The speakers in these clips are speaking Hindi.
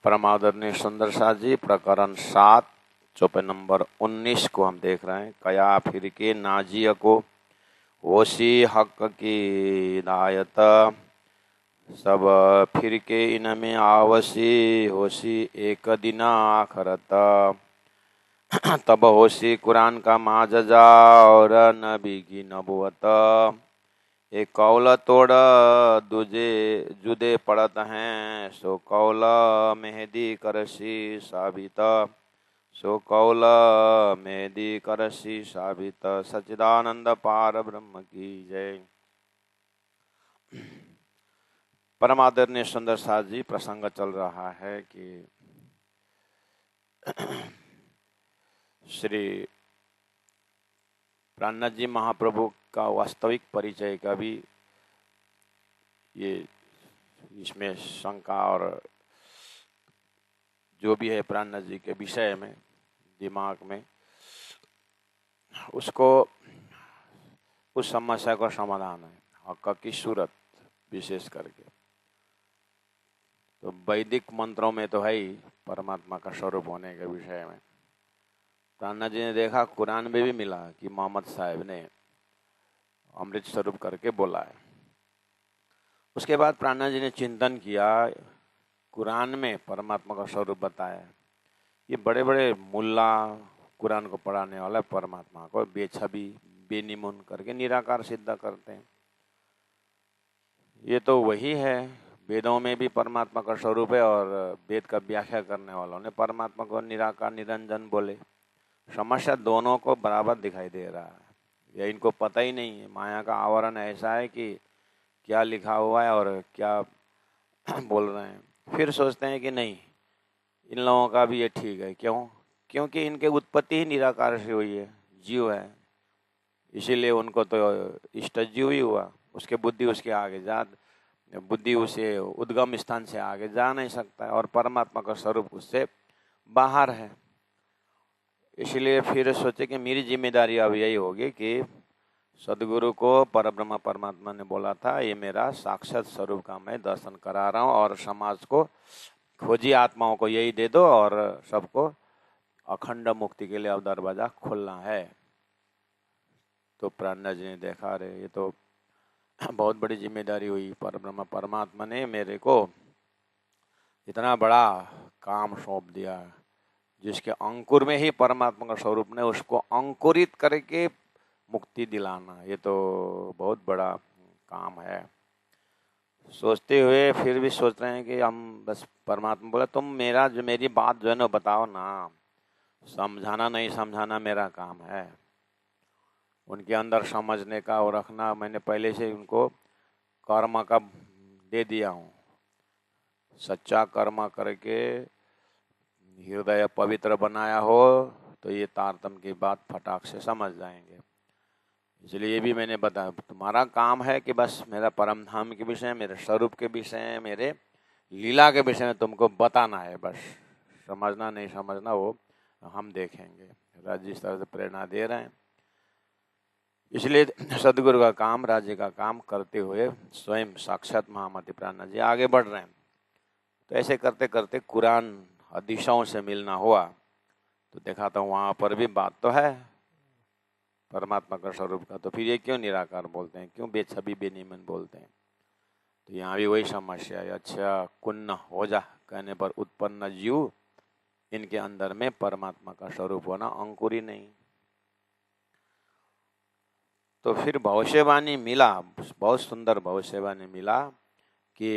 परमादरणीय सुंदर शाह जी प्रकरण 7 चौपे नंबर 19 को हम देख रहे हैं। कया फिर के नाजिया को होशी हक की हिदायत सब फिर के इनमें आवसी होशी एक दिन आखरत तब होशी कुरान का माजजा और नबी की नबुवत एक कौल तोड़ दूजे जुदे पड़त हैं सो कौल मेहदी करसी साबित सो कौल मेहदी करसी साबित। सच्चिदानंद पार ब्रह्म की जय। परमादरणीय सुंदर साथ जी प्रसंग चल रहा है कि श्री प्राणनाथ जी महाप्रभु का वास्तविक परिचय का भी ये इसमें शंका और जो भी है प्राणनाथ जी के विषय में दिमाग में उसको उस समस्या का समाधान है हक की सूरत विशेष करके। तो वैदिक मंत्रों में तो है ही परमात्मा का स्वरूप होने के विषय में। प्राणनाथ जी ने देखा कुरान में भी मिला कि मोहम्मद साहब ने अमृत स्वरूप करके बोला है। उसके बाद प्राणनाथ जी ने चिंतन किया, कुरान में परमात्मा का स्वरूप बताया। ये बड़े बड़े मुल्ला कुरान को पढ़ाने वाला परमात्मा को बेछबी बेनिमुन करके निराकार सिद्ध करते हैं। ये तो वही है, वेदों में भी परमात्मा का स्वरूप है और वेद का व्याख्या करने वालों ने परमात्मा को निराकार निरंजन बोले। समस्या दोनों को बराबर दिखाई दे रहा है, या इनको पता ही नहीं है। माया का आवरण ऐसा है कि क्या लिखा हुआ है और क्या बोल रहे हैं। फिर सोचते हैं कि नहीं, इन लोगों का भी ये ठीक है। क्यों? क्योंकि इनके उत्पत्ति ही निराकार से हुई है, जीव है, इसीलिए उनको तो इष्ट जीव ही हुआ। उसके बुद्धि उसके आगे बुद्धि उसे उद्गम स्थान से आगे जा नहीं सकता है और परमात्मा का स्वरूप उससे बाहर है। इसलिए फिर सोचे कि मेरी जिम्मेदारी अब यही होगी कि सदगुरु को परब्रह्म परमात्मा ने बोला था ये मेरा साक्षात स्वरूप का मैं दर्शन करा रहा हूँ और समाज को खोजी आत्माओं को यही दे दो और सबको अखंड मुक्ति के लिए अब दरवाजा खोलना है। तो प्राणनाथ जी ने देखा, अरे ये तो बहुत बड़ी जिम्मेदारी हुई। परब्रह्म परमात्मा ने मेरे को इतना बड़ा काम सौंप दिया, जिसके अंकुर में ही परमात्मा का स्वरूप ने उसको अंकुरित करके मुक्ति दिलाना, ये तो बहुत बड़ा काम है। सोचते हुए फिर भी सोच रहे हैं कि हम बस परमात्मा बोला तुम मेरी बात जो है ना बताओ ना, समझाना नहीं समझाना मेरा काम है। उनके अंदर समझने का और रखना मैंने पहले से उनको कर्म का दे दिया हूँ। सच्चा कर्म करके हृदय पवित्र बनाया हो तो ये तारतम की बात फटाक से समझ जाएंगे। इसलिए ये भी मैंने बताया, तुम्हारा काम है कि बस मेरा परम धाम के विषय, मेरे स्वरूप के विषय, मेरे लीला के विषय में तुमको बताना है। बस समझना नहीं समझना वो हम देखेंगे। राज्य जिस तरह से प्रेरणा दे रहे हैं, इसलिए सदगुरु का काम, राज्य का काम करते हुए स्वयं साक्षात महामति प्राणनाथ जी आगे बढ़ रहे हैं। तो ऐसे करते करते कुरान हदीसों से मिलना हुआ तो देखा तो वहाँ पर भी बात तो है परमात्मा का स्वरूप का। तो फिर ये क्यों निराकार बोलते हैं, क्यों बेछबी बेनिमन बोलते हैं? तो यहाँ भी वही समस्या है। अच्छा, कुन्न हो जा कहने पर उत्पन्न जीव, इनके अंदर में परमात्मा का स्वरूप होना अंकुर ही नहीं। तो फिर भविष्यवाणी मिला, बहुत सुंदर भविष्यवाणी मिला कि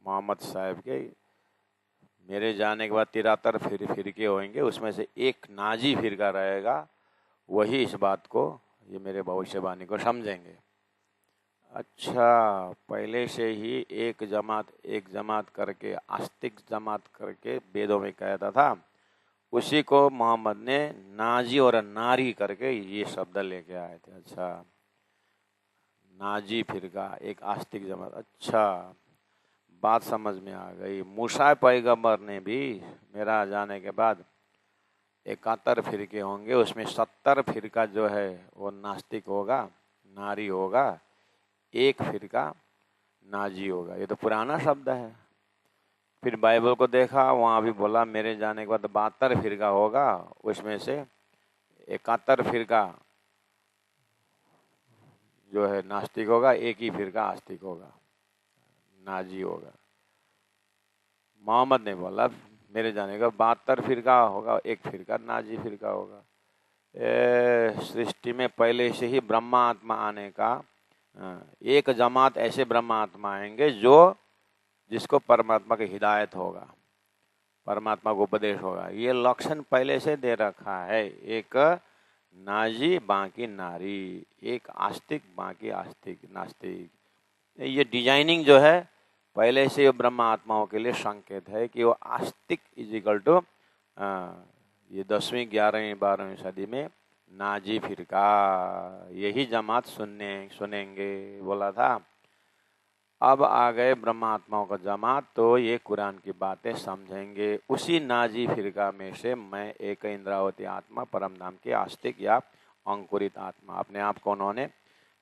मोहम्मद साहब के मेरे जाने के बाद 73 फिरके होंगे, उसमें से एक नाजी फिरका रहेगा, वही इस बात को, ये मेरे भविष्यवाणी को समझेंगे। अच्छा, पहले से ही एक जमात करके आस्तिक जमात करके वेदों में कहता था, उसी को मोहम्मद ने नाजी और नारी करके ये शब्द लेके आए थे। अच्छा, नाजी फिरका, एक आस्तिक जमात। अच्छा, बात समझ में आ गई। मूसा पैगंबर ने भी मेरा जाने के बाद 71 फिरके होंगे, उसमें 70 फिरका जो है वो नास्तिक होगा, नारी होगा, एक फिरका नाजी होगा। ये तो पुराना शब्द है। फिर बाइबल को देखा, वहाँ भी बोला मेरे जाने के बाद 72 फिरका होगा, उसमें से 71 फिरका जो है नास्तिक होगा, एक ही फिरका आस्तिक होगा, नाजी होगा। मोहम्मद ने बोला मेरे जाने का 72 फिरका होगा, एक फिरका नाजी फिरका होगा। सृष्टि में पहले से ही ब्रह्मा आत्मा आने का एक जमात ऐसे ब्रह्मा आत्मा आएंगे जो जिसको परमात्मा की हिदायत होगा, परमात्मा को उपदेश होगा। ये लक्षण पहले से दे रखा है, एक नाजी बाकी नारी, एक आस्तिक बाकी आस्तिक नास्तिक। ये डिजाइनिंग जो है पहले से ये ब्रह्म आत्माओं के लिए संकेत है कि वो आस्तिक इजिकल टू ये 10वीं 11वीं 12वीं सदी में नाजी फिरका यही जमात सुनेंगे बोला था। अब आ गए ब्रह्म आत्माओं का जमात, तो ये कुरान की बातें समझेंगे। उसी नाजी फिरका में से मैं एक इंद्रावती आत्मा परमधाम के आस्तिक या अंकुरित आत्मा, अपने आप को उन्होंने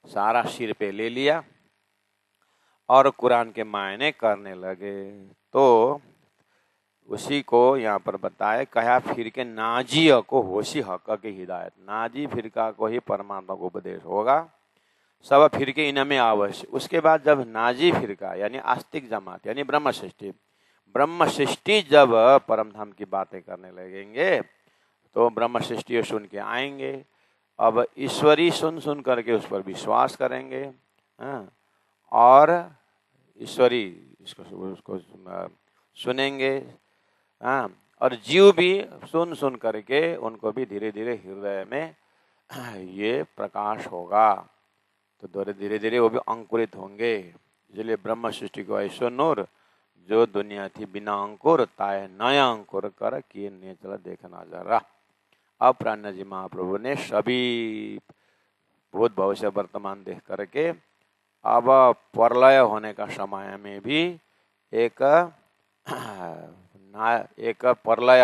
सारा सिर पे ले लिया और कुरान के मायने करने लगे। तो उसी को यहाँ पर बताया, कहा फिर के नाजी को होशी हक की हिदायत, नाजी फिरका को ही परमात्मा को उपदेश होगा, सब फिर के इनमें अवश्य। उसके बाद जब नाजी फिरका यानी आस्तिक जमात यानी ब्रह्म सृष्टि जब परमधाम की बातें करने लगेंगे तो ब्रह्म सृष्टि सुन के आएंगे। अब ईश्वरी सुन करके उस पर विश्वास करेंगे, और ईश्वरी उसको सुनेंगे, और जीव भी सुन करके उनको भी धीरे धीरे हृदय में ये प्रकाश होगा, तो धीरे धीरे वो भी अंकुरित होंगे। इसलिए ब्रह्म सृष्टि को ऐसो नूर जो दुनिया थी बिना अंकुर ताए नया अंकुर कर किए ने चला देखना जरा। अब प्राण जी महाप्रभु ने सभी भूत भविष्य वर्तमान देख करके अब प्रलय होने का समय में भी एक प्रलय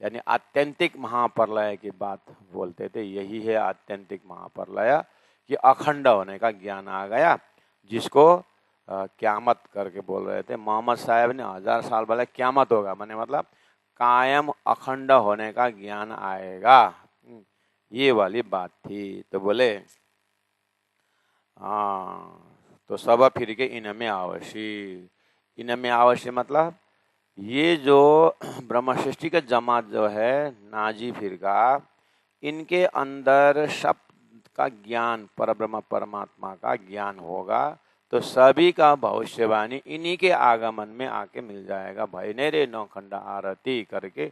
यानी आत्यंतिक महाप्रलय की बात बोलते थे। यही है आत्यंतिक महाप्रलय कि अखंड होने का ज्ञान आ गया, जिसको क्यामत करके बोल रहे थे। मोहम्मद साहब ने 1000 साल पहले क्यामत होगा माने मतलब कायम अखंड होने का ज्ञान आएगा, ये वाली बात थी। तो बोले तो सब फिर के इनमें अवश्य मतलब ये जो ब्रह्म सृष्टि का जमात जो है नाजी फिरका, इनके अंदर शब्द का ज्ञान परब्रह्म परमात्मा का ज्ञान होगा, तो सभी का भविष्यवाणी इन्हीं के आगमन में आके मिल जाएगा। भाई ने रे नौखंडा आरती करके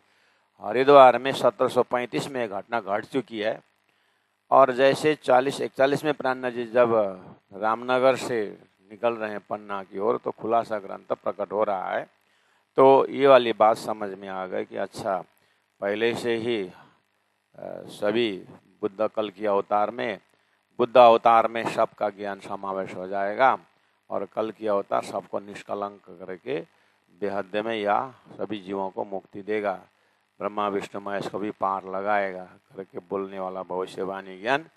हरिद्वार में 1735 में घटना घट चुकी है। और जैसे 40-41 में प्राण जी जब रामनगर से निकल रहे हैं पन्ना की ओर, तो खुलासा ग्रंथ प्रकट हो रहा है। तो ये वाली बात समझ में आ गई कि अच्छा पहले से ही सभी बुद्ध अवतार में सबका ज्ञान समावेश हो जाएगा, और कल की अवतार सबको निष्कलंक करके बेहद में या सभी जीवों को मुक्ति देगा, ब्रह्मा विष्णु महेश को भी पार लगाएगा करके बोलने वाला भविष्यवाणी ज्ञान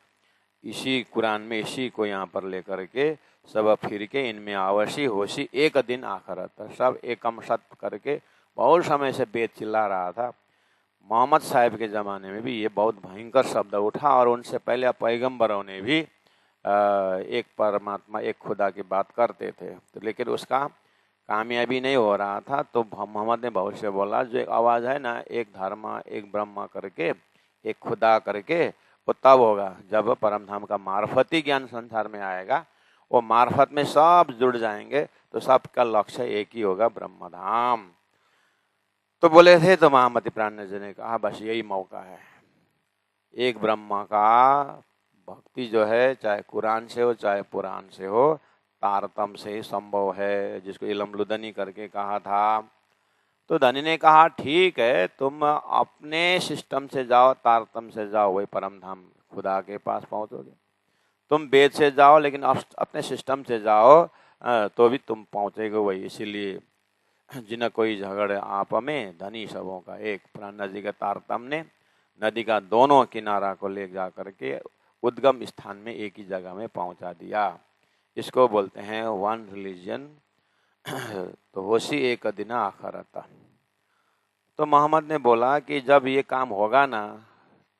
इसी कुरान में, इसी को यहाँ पर लेकर के सब फिर के इनमें अवश्य होशी एक दिन आखरत, सब एकम सत करके बहुत समय से वेद चिल्ला रहा था। मोहम्मद साहब के ज़माने में भी ये बहुत भयंकर शब्द उठा, और उनसे पहले पैगंबरों ने भी एक परमात्मा एक खुदा की बात करते थे, तो लेकिन उसका कामयाबी नहीं हो रहा था। तो मोहम्मद ने भविष्य बोला जो एक आवाज़ है ना, एक धर्म एक ब्रह्म करके एक खुदा करके, वो तब होगा जब परमधाम का मार्फती ज्ञान संसार में आएगा। वो मार्फत में सब जुड़ जाएंगे तो सबका लक्ष्य एक ही होगा, ब्रह्मधाम। तो बोले थे, तो महामति प्राण जी ने कहा बस यही मौका है, एक ब्रह्म का भक्ति जो है चाहे कुरान से हो चाहे पुराण से हो, तारतम से ही संभव है, जिसको इलम लुदनी करके कहा था। तो धनी ने कहा ठीक है, तुम अपने सिस्टम से जाओ, तारतम से जाओ, वही परमधाम खुदा के पास पहुंचोगे। तुम वेद से जाओ लेकिन अपने सिस्टम से जाओ तो भी तुम पहुंचेगे वही। इसीलिए जिन कोई झगड़े आप में धनी सबों का एक, प्राण नदी के तारतम ने नदी का दोनों किनारा को ले जा करके उद्गम स्थान में एक ही जगह में पहुंचा दिया। इसको बोलते हैं वन रिलीजन तो होशी एक दिन आखरता। तो मोहम्मद ने बोला कि जब ये काम होगा ना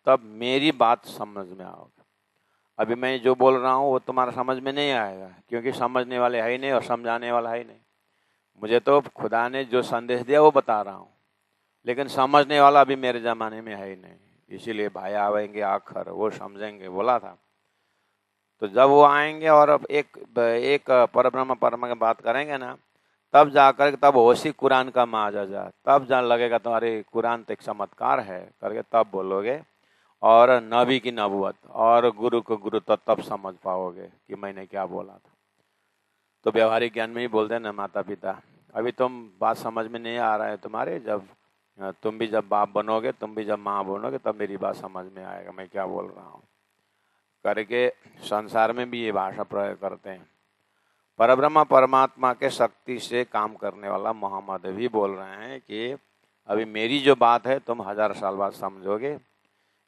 तब मेरी बात समझ में आओगे। अभी मैं जो बोल रहा हूँ वो तुम्हारा समझ में नहीं आएगा, क्योंकि समझने वाले है ही नहीं और समझाने वाला है ही नहीं। मुझे तो खुदा ने जो संदेश दिया वो बता रहा हूँ, लेकिन समझने वाला अभी मेरे ज़माने में है ही नहीं। इसीलिए भाई आवेंगे आखिर, वो समझेंगे बोला था। तो जब वो आएंगे और अब एक परब्रह्म परमा की बात करेंगे ना, तब जाकर तब होशी कुरान का माजा जा, तब जान लगेगा तुम्हारे कुरान तो एक चमत्कार है करके तब बोलोगे, और नबी की नबूवत और गुरु को गुरु तब समझ पाओगे कि मैंने क्या बोला था। तो व्यवहारिक ज्ञान में ही बोलते हैं ना माता पिता, अभी तुम बात समझ में नहीं आ रहा है तुम्हारे, जब तुम भी जब बाप बनोगे, तुम भी जब माँ बनोगे, तब मेरी बात समझ में आएगा मैं क्या बोल रहा हूँ करके संसार में भी ये भाषा प्रयोग करते हैं। परब्रह्म परमात्मा के शक्ति से काम करने वाला मोहम्मद भी बोल रहे हैं कि अभी मेरी जो बात है तुम 1000 साल बाद समझोगे।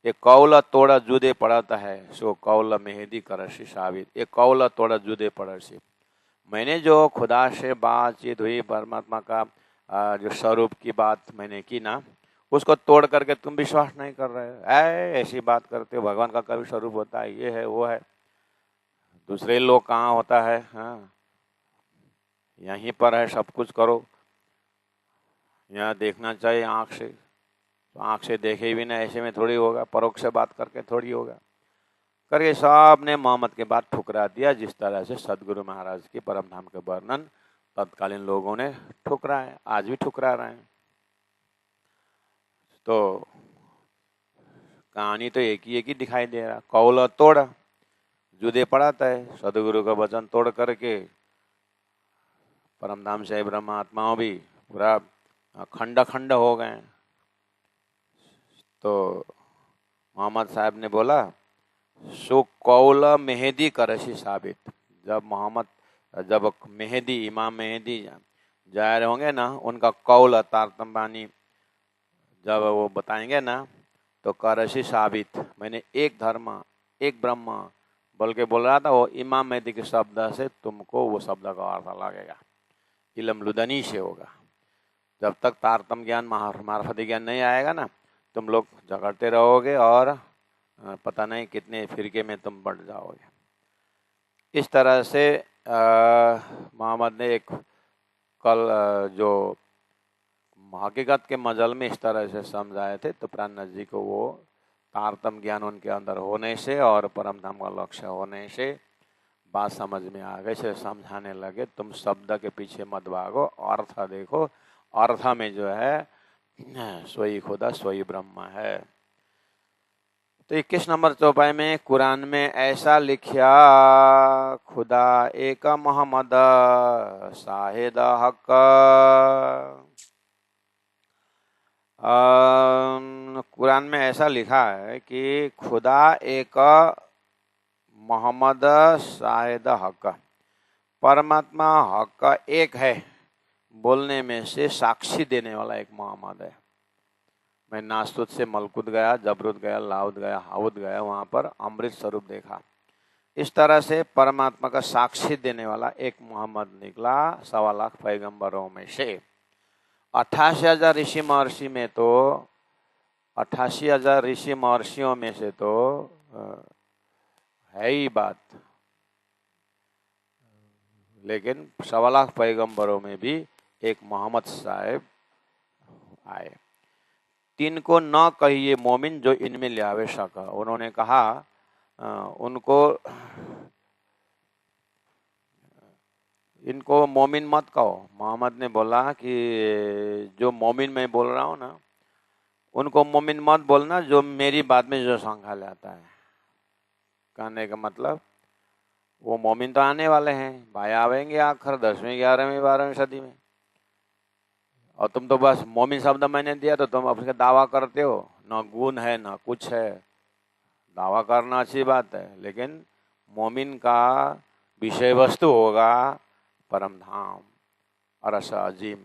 एक कौल तोड़ा जुदे पड़ता है सो कौल मेहदी करसी साबित। एक कौल तोड़ा जुदे पड़सी, मैंने जो खुदा से बातचीत हुई, परमात्मा का जो स्वरूप की बात मैंने की ना, उसको तोड़ करके तुम विश्वास नहीं कर रहे हो। ऐसी बात करते हो, भगवान का कभी स्वरूप होता है, ये है वो है, दूसरे लोग कहाँ होता है, हाँ यहीं पर है, सब कुछ करो, यहाँ देखना चाहिए आँख से, तो आँख से देखे भी ना, ऐसे में थोड़ी होगा, परोक्ष से बात करके थोड़ी होगा करके सब ने मोहम्मद के बाद ठुकरा दिया। जिस तरह से सदगुरु महाराज के परम धाम के वर्णन तत्कालीन लोगों ने ठुकरा है, आज भी ठुकरा रहे हैं। तो कहानी तो एक ही दिखाई दे रहा, कौल तोड़ जुदे पड़ाता है, सदगुरु का वचन तोड़ करके परमधाम से ब्रह्म आत्माओं भी पूरा खंड खंड हो गए। तो मोहम्मद साहब ने बोला सो कौल मेहदी करसी साबित। जब मेहदी इमाम मेहदी जाहिर होंगे ना, उनका कौल तारतम्बानी जब वो बताएंगे ना, तो करसी साबित, मैंने एक धर्म एक ब्रह्म बोल के बोल रहा था, वो इमाम मेहदी के शब्द से तुमको वो शब्द का अर्थ लगेगा, इलम लुदनी से होगा। जब तक तारतम ज्ञान मार्फती ज्ञान नहीं आएगा ना, तुम लोग झगड़ते रहोगे और पता नहीं कितने फिरके में तुम बढ़ जाओगे। इस तरह से मोहम्मद ने एक कल जो हकीकत के मजल में इस तरह से समझाए थे, तो प्राणनाथ जी को वो तारतम ज्ञान उनके अंदर होने से और परम धाम का लक्ष्य होने से बात समझ में आ गई, से समझाने लगे तुम शब्द के पीछे मत भागो, अर्थ देखो, अर्थ में जो है सोई खुदा सोई ब्रह्म है। तो 21 नंबर चौपाई में कुरान में ऐसा लिखा, खुदा एक मोहम्मद शाहिद हक। कुरान में ऐसा लिखा है कि खुदा एक मोहम्मद शाहिद हक, परमात्मा हक एक है बोलने में से साक्षी देने वाला एक मोहम्मद है। मैं नास्तुत से मलकुत गया, जबरुत गया, लाउद गया, हाउद गया, वहाँ पर अमृत स्वरूप देखा। इस तरह से परमात्मा का साक्षी देने वाला एक मोहम्मद निकला 1.25 लाख पैगंबरों में से। 88,000 ऋषि महर्षि में तो 88,000 ऋषि महर्षियों में से तो है ही बात, लेकिन 1.25 लाख पैगंबरों में भी एक मोहम्मद साहब आए। 3 को न कहिए मोमिन जो इनमें लियावे शक। उन्होंने कहा उनको, इनको मोमिन मत कहो। मोहम्मद ने बोला कि जो मोमिन मैं बोल रहा हूँ ना, उनको मोमिन मत बोलना जो मेरी बात में जो शंका लाता है। कहने का मतलब वो मोमिन तो आने वाले हैं, भाई आवेंगे आखिर 10वीं 11वीं 12वीं सदी में, और तुम तो बस मोमिन शब्द मैंने दिया तो तुम अपने दावा करते हो, ना गुण है ना कुछ है। दावा करना अच्छी बात है, लेकिन मोमिन का विषय वस्तु होगा परम धाम अरस अजीम।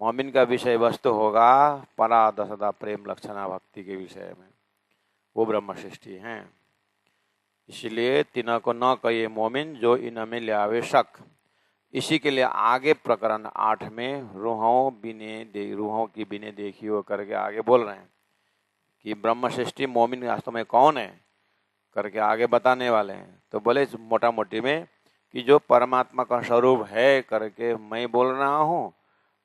मोमिन का विषय वस्तु होगा पराद सदा प्रेम लक्षणा भक्ति के विषय में, वो ब्रह्म सृष्टि हैं। इसलिए तीनों को न कहिए मोमिन जो इनमें लियावे शक। इसी के लिए आगे प्रकरण 8 में रूहों की बिने देखी हो करके आगे बोल रहे हैं कि ब्रह्म सृष्टि मोमिन वास्तव में कौन है करके आगे बताने वाले हैं। तो बोले मोटा मोटी में कि जो परमात्मा का स्वरूप है करके मैं बोल रहा हूँ,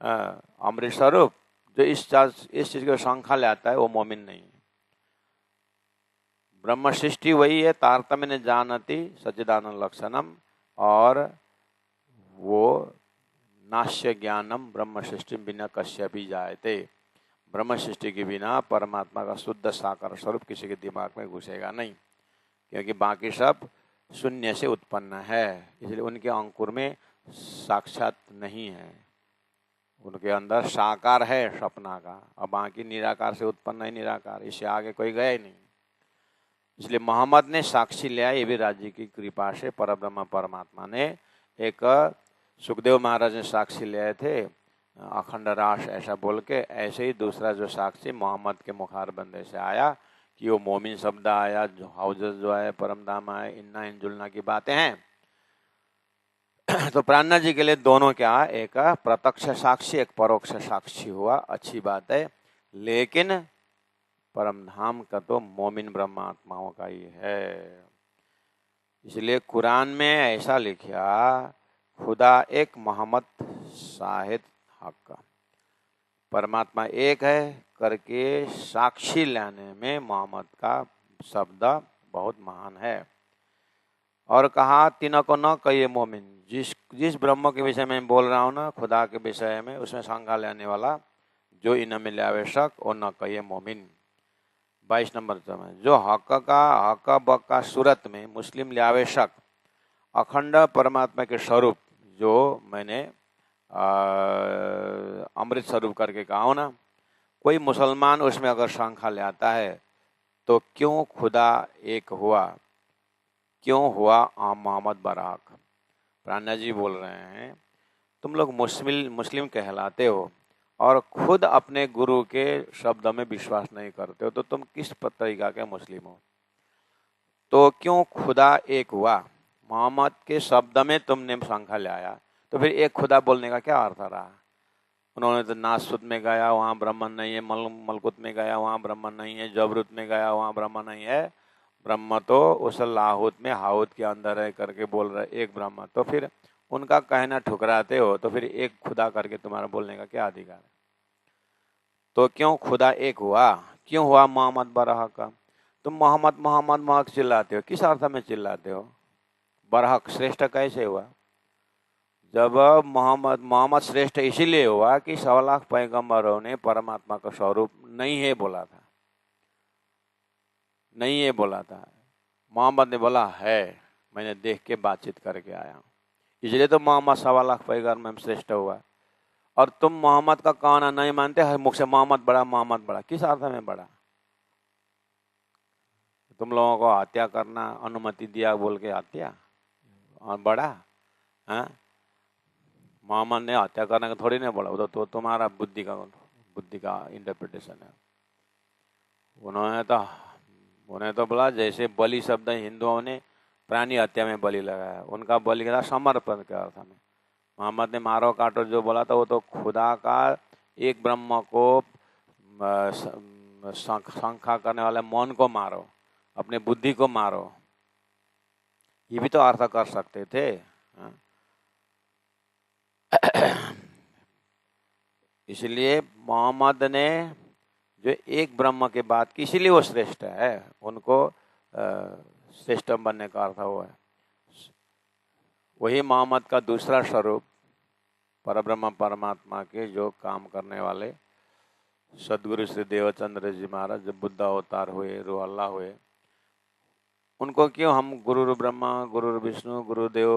अमृत स्वरूप, जो इस चीज को संख्या ले आता है वो मोमिन नहीं है। ब्रह्म सृष्टि वही है, तारतम्य जानती सच्चिदानंद लक्षणम, और वो नाश्य ज्ञानम ब्रह्म सृष्टि बिना कश्यपि जायते। ब्रह्म सृष्टि के बिना परमात्मा का शुद्ध साकार स्वरूप किसी के दिमाग में घुसेगा नहीं, क्योंकि बाकी सब शून्य से उत्पन्न है, इसलिए उनके अंकुर में साक्षात नहीं है। उनके अंदर साकार है सपना का, और बाकी निराकार से उत्पन्न है निराकार, इससे आगे कोई गया ही नहीं। इसलिए मोहम्मद ने साक्षी लिया, ये भी राज्य की कृपा से परब्रह्म परमात्मा ने। एक सुखदेव महाराज ने साक्षी लिए थे अखंड रास ऐसा बोल के, ऐसे ही दूसरा जो साक्षी मोहम्मद के मुखार बंदे से आया कि वो मोमिन शब्द आया, जो हाउजेस जो है, परम धाम आए, इन्ना इन जुलना की बातें हैं। तो प्राणनाथ जी के लिए दोनों क्या, एक प्रत्यक्ष साक्षी एक परोक्ष साक्षी हुआ, अच्छी बात है, लेकिन परम धाम का तो मोमिन ब्रह्मात्माओं का ही है। इसलिए कुरान में ऐसा लिखा, खुदा एक मोहम्मद शाहिद हक, परमात्मा एक है करके साक्षी लाने में मोहम्मद का शब्द बहुत महान है। और कहा तीनों को न कहिए मोमिन, जिस ब्रह्म के विषय में बोल रहा हूँ ना, खुदा के विषय में, उसमें शंका लेने वाला जो इनमें ले आवश्यक वो न कहिए मोमिन। 22 नंबर में जो हक बक्का सूरत में मुस्लिम ले आवश्यक अखंड परमात्मा के स्वरूप जो मैंने अमृत स्वरूप करके कहा हो ना, कोई मुसलमान उसमें अगर शंका ले आता है तो क्यों खुदा एक हुआ, क्यों हुआ मोहम्मद बराक। प्राणनाथ जी बोल रहे हैं, तुम लोग मुस्लिम कहलाते हो और खुद अपने गुरु के शब्द में विश्वास नहीं करते हो, तो तुम किस तरीका के मुस्लिम हो। तो क्यों खुदा एक हुआ, मोहम्मद के शब्द में तुमने शंका ले आया, तो फिर एक खुदा बोलने का क्या अर्थ रहा। उन्होंने तो नासुत में गया वहाँ ब्रह्मन नहीं है, मलकुत में गया वहाँ ब्रह्मन नहीं है, जबरुत में गया वहाँ ब्रह्मन नहीं है, ब्रह्म तो उस लाहौत में हाउत के अंदर है करके बोल रहे एक ब्रह्म। तो फिर उनका कहना ठुकराते हो, तो फिर एक खुदा करके तुम्हारा बोलने का क्या अधिकार है। तो क्यों खुदा एक हुआ, क्यों हुआ मोहम्मद बरह का। तुम मोहम्मद मोहम्मद महक चिल्लाते हो, किस अर्थ में चिल्लाते हो। बरहक श्रेष्ठ कैसे हुआ, जब मोहम्मद श्रेष्ठ इसीलिए हुआ कि 1.25 लाख पैगंबरों ने परमात्मा का स्वरूप नहीं है बोला था, नहीं है बोला था। मोहम्मद ने बोला है, मैंने देख के बातचीत करके आया हूँ, इसलिए तो मोहम्मद 1.25 लाख पैगंबर में श्रेष्ठ हुआ। और तुम मोहम्मद का कहना नहीं मानते, हर मुख से मोहम्मद बड़ा मोहम्मद बड़ा, किस अर्थ में बड़ा। तुम लोगों को हत्या करना अनुमति दिया बोल के हत्या और बड़ा, हाँ, मोहम्मद ने हत्या करने का थोड़ी नहीं बोला, वो तो तुम्हारा बुद्धि का इंटरप्रिटेशन है। उन्हें तो बोला जैसे बलि शब्द हिंदुओं ने प्राणी हत्या में बलि लगाया, उनका बलि का समर्पण के अर्थ में। मोहम्मद ने मारो काटो जो बोला था वो तो खुदा का एक ब्रह्म को शंका करने वाले मौन को मारो, अपने बुद्धि को मारो, ये भी तो अर्थ कर सकते थे। इसलिए मोहम्मद ने जो एक ब्रह्म के बात की, इसीलिए वो श्रेष्ठ है, उनको श्रेष्ठ बनने का अर्थ हुआ है। वही मोहम्मद का दूसरा स्वरूप परब्रह्म परमात्मा के जो काम करने वाले सदगुरु श्री देवचंद्र जी महाराज जब बुद्ध अवतार हुए, रूह अल्लाह हुए, उनको क्यों हम गुरु ब्रह्मा गुरु विष्णु गुरुदेव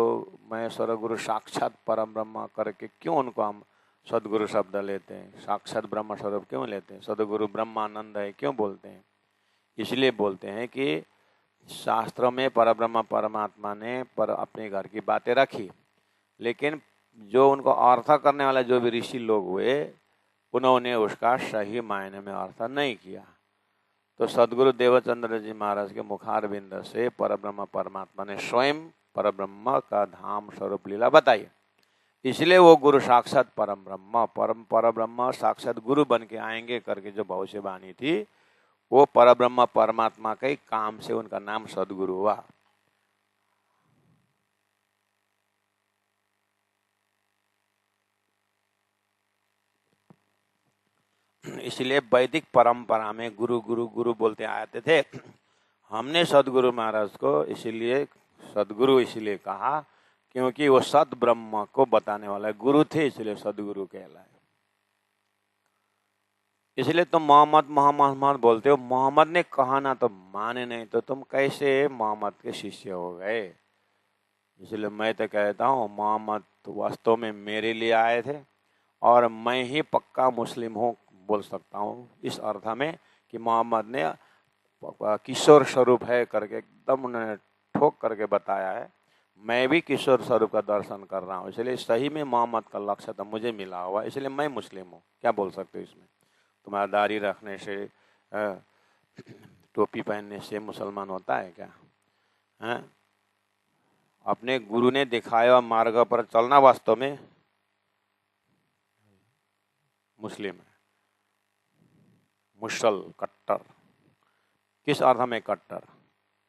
महेश्वर गुरु साक्षात परम ब्रह्म करके क्यों उनको हम सदगुरु शब्द लेते हैं, साक्षात ब्रह्म स्वरूप क्यों लेते हैं, सदगुरु ब्रह्मानंद है क्यों बोलते हैं। इसलिए बोलते हैं कि शास्त्रों में परब्रह्म परमात्मा ने अपने घर की बातें रखी, लेकिन जो उनको अर्थ करने वाले जो भी ऋषि लोग हुए, उन्होंने उसका सही मायने में अर्थ नहीं किया। तो सदगुरु देवचंद्र जी महाराज के मुखार बिंद से परब्रह्म परमात्मा ने स्वयं परब्रह्म का धाम स्वरूप लीला बताई। इसलिए वो गुरु साक्षात परम ब्रह्म, पर ब्रह्म साक्षात गुरु बन के आएंगे करके जो भविष्यवाणी थी, वो परब्रह्म परमात्मा के काम से उनका नाम सदगुरु हुआ। इसलिए वैदिक परंपरा में गुरु गुरु गुरु बोलते आते थे। हमने सदगुरु महाराज को इसीलिए सदगुरु इसलिए कहा क्योंकि वो सद ब्रह्म को बताने वाला गुरु थे, इसलिए सदगुरु कहलाए। इसलिए तुम मोहम्मद मोहम्मद मोहम्मद बोलते हो, मोहम्मद ने कहा ना तो माने नहीं, तो तुम कैसे मोहम्मद के शिष्य हो गए? इसलिए मैं तो कहता हूँ मोहम्मद तो वास्तव में मेरे लिए आए थे और मैं ही पक्का मुस्लिम हूँ बोल सकता हूँ इस अर्थ में कि मोहम्मद ने किशोर स्वरूप है करके एकदम उन्होंने ठोक करके बताया है। मैं भी किशोर स्वरूप का दर्शन कर रहा हूँ, इसलिए सही में मोहम्मद का लक्ष्य तो मुझे मिला हुआ, इसलिए मैं मुस्लिम हूँ। क्या बोल सकते हो इसमें? तुम्हारा दाढ़ी रखने से, टोपी पहनने से मुसलमान होता है क्या? है? अपने गुरु ने दिखाया मार्ग पर चलना वास्तव में मुस्लिम है। मुसल कट्टर, किस अर्थ में कट्टर?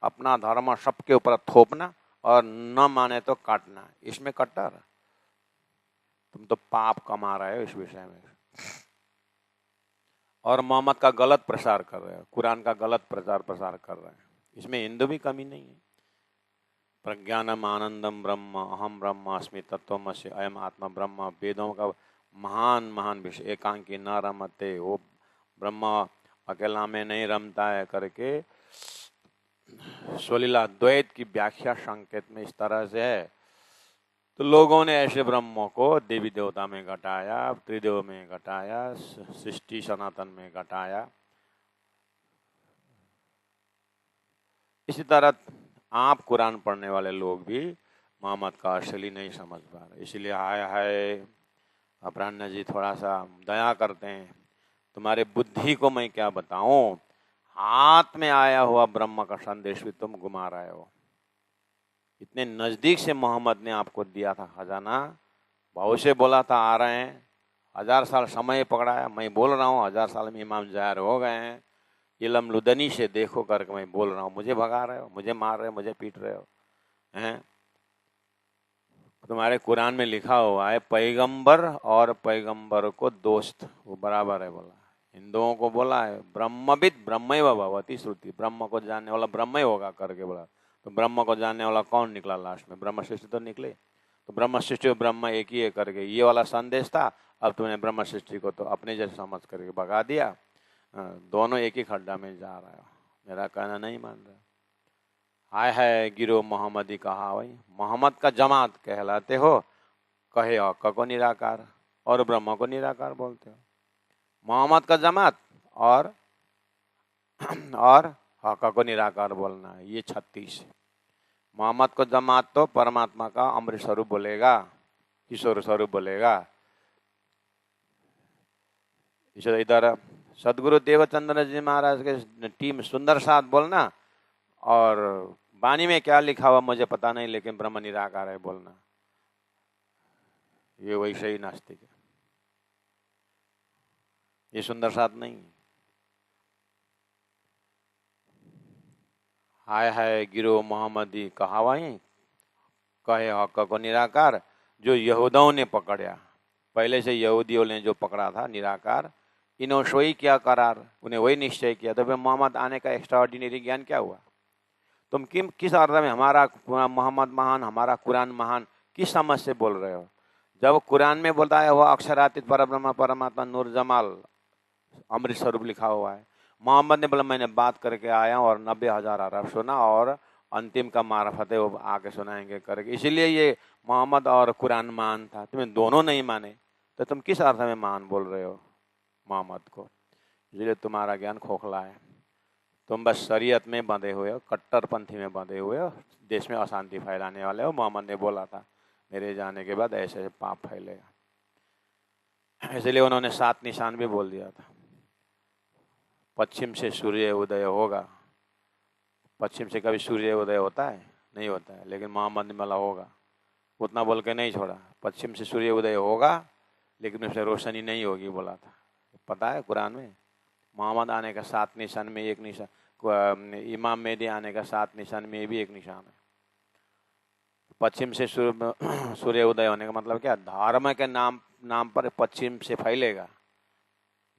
अपना धर्म सबके ऊपर थोपना और न माने तो काटना, इसमें कट्टर? तुम तो पाप कमा रहे हो इस विषय में और मोहम्मद का गलत प्रचार कर रहे हो, कुरान का गलत प्रचार प्रसार कर रहे हैं। इसमें हिंदू भी कमी नहीं है। प्रज्ञानम आनंदम ब्रह्म अहम ब्रह्म अस्मि तत्वमसि अयम आत्मा ब्रह्म, वेदों का महान महान विषय। एकांकी न रमते, वो ब्रह्म अकेला में नहीं रमता है करके स्वलीला द्वैत की व्याख्या संकेत में इस तरह से है। तो लोगों ने ऐसे ब्रह्मों को देवी देवता में घटाया, त्रिदेव में घटाया, सृष्टि सनातन में घटाया। इसी तरह आप कुरान पढ़ने वाले लोग भी मोहम्मद का असली नहीं समझ पा रहे, इसलिए हाय हाय अपराह्न जी थोड़ा सा दया करते हैं। तुम्हारे बुद्धि को मैं क्या बताऊं, हाथ में आया हुआ ब्रह्म का संदेश भी तुम गुमा रहे हो। इतने नजदीक से मोहम्मद ने आपको दिया था खजाना, बहुत से बोला था आ रहे हैं, 1000 साल समय पकड़ाया। मैं बोल रहा हूँ 1000 साल में इमाम ज़ाहिर हो गए हैं, इलम लुदनी से देखो करके मैं बोल रहा हूँ। मुझे भगा रहे हो, मुझे मार रहे हो, मुझे पीट रहे हो हैं? तुम्हारे कुरान में लिखा हुआ है पैगंबर और पैगंबर को दोस्त वो बराबर है बोला। हिंदुओं को बोला है ब्रह्मविद ब्रह्मैव भवति श्रुति, ब्रह्म को जानने वाला ब्रह्म ही होगा करके बोला। तो ब्रह्म को जानने वाला कौन निकला लास्ट में? ब्रह्म सृष्टि तो निकले। तो ब्रह्म सृष्टि और ब्रह्म एक ही है करके ये वाला संदेश था। अब तुमने ब्रह्म सृष्टि को तो अपने जैसे समझ करके भगा दिया। दोनों एक ही खड्डा में जा रहा है, मेरा कहना नहीं मान रहा। हाय है गिरो मोहम्मदी कहा भाई, मोहम्मद का जमात कहलाते हो, कहे हक को निराकार और ब्रह्म को निराकार बोलते हो। मोहम्मद का जमात और हक को निराकार बोलना है, ये 36। मोहम्मद को जमात तो परमात्मा का अमृत स्वरूप बोलेगा, किशोर स्वरूप बोलेगा। इधर सदगुरु देवचंद्र जी महाराज के टीम सुंदर साथ बोलना, और वाणी में क्या लिखा हुआ मुझे पता नहीं, लेकिन ब्रह्म निराकार है बोलना, ये वैसे ही नास्तिक है। ये सुंदर साथ नहीं। हाय हाय गिरो मोहम्मदी कहावाई, कहे हक को निराकार। जो यहूदियों ने पकड़ा, पहले से यहूदियों ने जो पकड़ा था निराकार, इन्होंने वही किया करार, उन्हें वही निश्चय किया। तो फिर मोहम्मद आने का एक्स्ट्रा ऑर्डिनरी ज्ञान क्या हुआ? तुम किस अर्थ में हमारा मोहम्मद महान, हमारा कुरान महान, किस समझ से बोल रहे हो? जब कुरान में बोलता है वह अक्षरातीत परब्रह्म परमात्मा नूर जमाल अमृत स्वरूप लिखा हुआ है, मोहम्मद ने बोला मैंने बात करके आया और 90,000 अरब सुना और अंतिम का मार्फत है वो आके सुनाएंगे करके, इसीलिए ये मोहम्मद और कुरान मान था। तुम्हें दोनों नहीं माने तो तुम किस अर्थ में मान बोल रहे हो मोहम्मद को? इसलिए तुम्हारा ज्ञान खोखला है। तुम बस शरीयत में बंधे हुए हो, कट्टरपंथी में बंधे हुए हो, देश में अशांति फैलाने वाले हो। मोहम्मद ने बोला था मेरे जाने के बाद ऐसे ऐसे पाप फैलेगा, इसलिए उन्होंने 7 निशान भी बोल दिया था। पश्चिम से सूर्य उदय होगा, पश्चिम से कभी सूर्य उदय होता है? नहीं होता है, लेकिन मोहम्मद ने बोला होगा। उतना बोल के नहीं छोड़ा। पश्चिम से सूर्य उदय होगा लेकिन उससे रोशनी नहीं होगी बोला था। पता है कुरान में मोहम्मद आने का 7 निशान में एक निशान, इमाम मेहदी आने का 7 निशान में भी एक निशान है। पश्चिम से सूर्य उदय होने का मतलब क्या? धर्म के नाम पर पश्चिम से फैलेगा,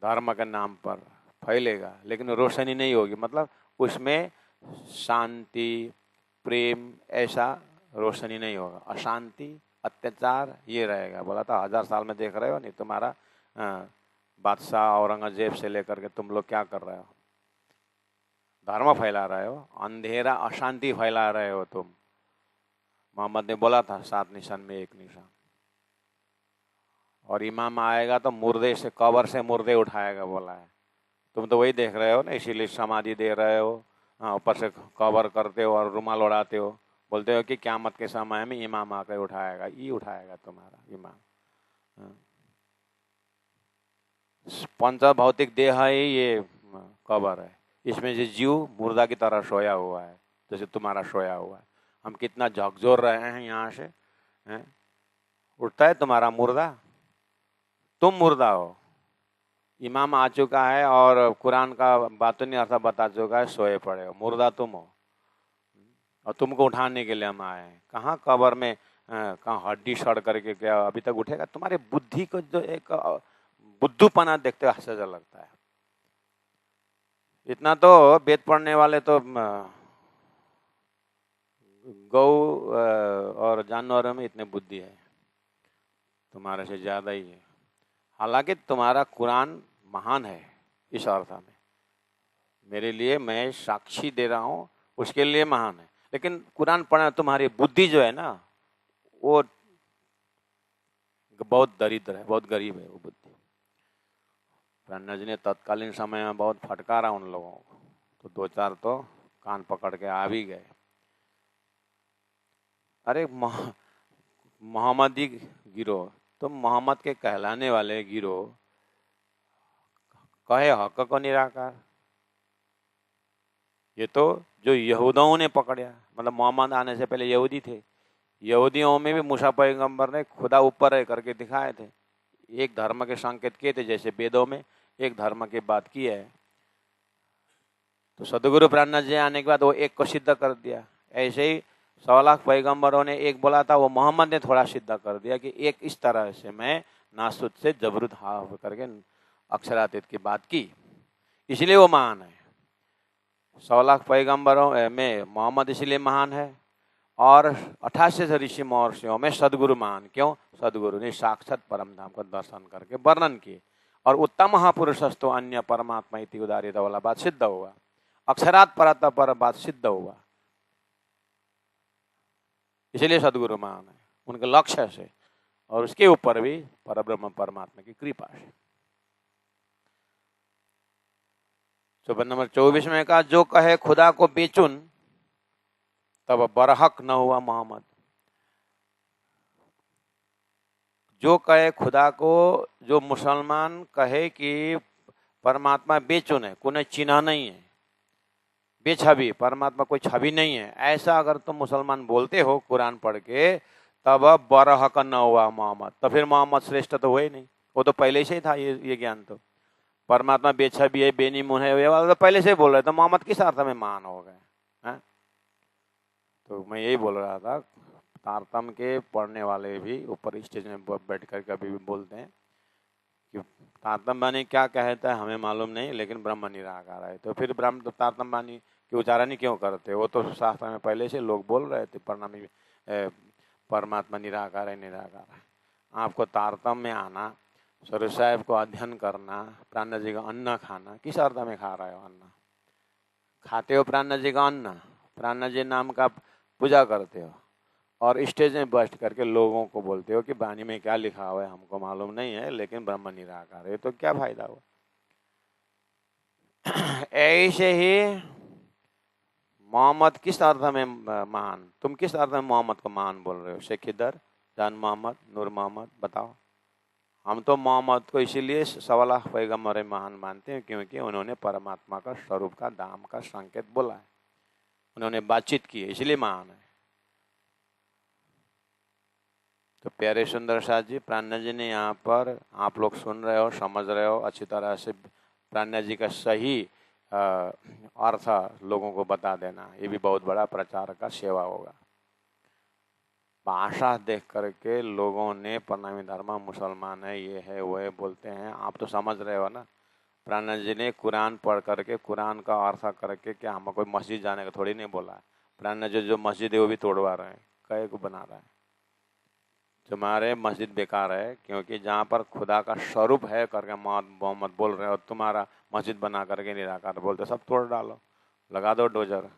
धर्म के नाम पर फैलेगा लेकिन रोशनी नहीं होगी। मतलब उसमें शांति प्रेम ऐसा रोशनी नहीं होगा, अशांति अत्याचार ये रहेगा। बोला था 1000 साल में देख रहे हो नहीं तुम्हारा बादशाह औरंगजेब से लेकर के तुम लोग क्या कर रहे हो? धर्म फैला रहे हो, अंधेरा अशांति फैला रहे हो तुम। मोहम्मद ने बोला था 7 निशान में एक निशान। और इमाम आएगा तो मुर्दे से, कब्र से मुर्दे उठाएगा बोला है। तुम तो वही देख रहे हो ना, इसीलिए समाधि दे रहे हो, ऊपर से कवर करते हो और रुमाल उड़ाते हो, बोलते हो कि क़यामत के समय में इमाम आकर उठाएगा। ये उठाएगा तुम्हारा इमाम। पंच भौतिक देह है ये कब्र है, इसमें जो जीव मुर्दा की तरह सोया हुआ है, जैसे तुम्हारा सोया हुआ है। हम कितना झकझोर रहे हैं यहाँ से, उठता है तुम्हारा मुर्दा? तुम मुर्दा हो। इमाम आ चुका है और कुरान का बातों नहीं अर्थ बता चुका है, सोए पड़े हो। मुर्दा तुम हो और तुमको उठाने के लिए हम आए हैं। कहाँ कब्र में कहाँ हड्डी सड़ करके क्या अभी तक उठेगा? तुम्हारे बुद्धि को जो एक बुद्धूपना देखते आश्चर्य लगता है। इतना तो वेद पढ़ने वाले तो गौ और जानवरों में इतने बुद्धि है, तुम्हारे से ज्यादा ही है। हालांकि तुम्हारा कुरान महान है इस अर्थ में, मेरे लिए मैं साक्षी दे रहा हूँ उसके लिए महान है। लेकिन कुरान पढ़ना, तुम्हारी बुद्धि जो है ना वो बहुत दरिद्र है, बहुत गरीब है वो बुद्धि। ब्रह्मा जी ने तत्कालीन समय में बहुत फटकारा उन लोगों को, तो 2-4 तो कान पकड़ के आ भी गए। अरे मोहम्मदी गिरोह, तुम मोहम्मद के कहलाने वाले गिरोह कहे हक को निराकार। ये तो जो यहूदियों ने पकड़ा, मतलब मोहम्मद आने से पहले यहूदी थे, यहूदियों में भी मूसा पैगंबर ने खुदा ऊपर है करके दिखाए थे, एक धर्म के संकेत किए थे। जैसे वेदों में एक धर्म की बात की है, तो सदगुरु प्राणनाथ जी आने के बाद वो एक को सिद्ध कर दिया। ऐसे ही 100 लाख पैगंबरों ने एक बोला था, वो मोहम्मद ने थोड़ा सिद्ध कर दिया कि एक इस तरह से मैं नासुद से जबरुद हा करके अक्षरातीत की बात की, इसलिए वो महान है। 100 लाख पैगंबरों में मोहम्मद इसलिए महान है, और 88 ऋषि महर्षियों में सदगुरु महान। क्यों? सदगुरु ने साक्षात परम धाम का दर्शन करके वर्णन किए, और उत्तम महापुरुषस्तु अन्य परमात्मा इति उदारित वाला बात सिद्ध हुआ, अक्षरात परतः पर बात सिद्ध हुआ। इसलिए सदगुरु महान है, उनके लक्ष्य से और उसके ऊपर भी परब्रह्म परमात्मा की कृपा है। चौपाई नंबर 24 में कहा, जो कहे खुदा को बेचुन तब बरहक न हुआ मोहम्मद। जो कहे खुदा को, जो मुसलमान कहे कि परमात्मा बेचुन है, कोई चिन्ह नहीं है, बेछवि, परमात्मा कोई छवि नहीं है, ऐसा अगर तुम मुसलमान बोलते हो कुरान पढ़ के, तब बरहक न हुआ मोहम्मद। तो फिर मोहम्मद श्रेष्ठ तो हुए नहीं, वो तो पहले से ही था ये ज्ञान। तो परमात्मा बेछवि है, बेनीमुन है, ये वाला तो पहले से ही बोल रहे, तो मोहम्मद किस अर्थ में महान हो गए? तो मैं यही बोल रहा था, तारतम के पढ़ने वाले भी ऊपर स्टेज में बैठ कर कभी भी बोलते हैं कि तारतम बानी क्या कहता है हमें मालूम नहीं, लेकिन ब्रह्म निराकार है। तो फिर ब्रह्म तो तारतम बानी की उच्चारण ही क्यों करते? वो तो शास्त्र में पहले से लोग बोल रहे थे, प्रणामी परमात्मा निराकार है, निराकार है। आपको तारतम में आना, स्वरूप साहब को अध्ययन करना, प्राणनाथ जी का अन्न खाना, किस अर्थ में खा रहे हो? अन्न खाते हो, प्राणनाथ जी का अन्न, प्राणनाथ जी नाम का पूजा करते हो, और स्टेज में बैठ करके लोगों को बोलते हो कि वाणी में क्या लिखा हुआ है हमको मालूम नहीं है, लेकिन ब्रह्म निराकार है। तो क्या फायदा हुआ? ऐसे ही मोहम्मद किस अर्थ में महान, तुम किस अर्थ में मोहम्मद को महान बोल रहे हो? शेख इदर, जान मोहम्मद, नूर मोहम्मद, बताओ। हम तो मोहम्मद को इसीलिए 100 लाख पैगंबर महान मानते हैं क्योंकि उन्होंने परमात्मा का स्वरूप का दाम का संकेत बोला है, उन्होंने बातचीत की है, इसलिए महान है। तो प्यारे सुंदर साथ जी, प्राणनाथ जी ने यहाँ पर, आप लोग सुन रहे हो, समझ रहे हो अच्छी तरह से, प्राणनाथ जी का सही अर्थ लोगों को बता देना, ये भी बहुत बड़ा प्रचार का सेवा होगा। भाषा देख करके लोगों ने प्रणामी धर्म मुसलमान है, ये है वो है बोलते हैं, आप तो समझ रहे हो ना। प्राणनाथ जी ने कुरान पढ़ करके, कुरान का अर्थ करके, क्या हमें कोई मस्जिद जाने का थोड़ी नहीं बोला है। प्राणनाथ जी जो मस्जिद है वो भी तोड़वा रहे हैं, कहे को बना रहा है। तुम्हारे मस्जिद बेकार है, क्योंकि जहाँ पर खुदा का स्वरूप है करके मोहम्मद बोल रहे हो, तुम्हारा मस्जिद बना करके निराकार बोलते, सब तोड़ डालो, लगा दो डोजर।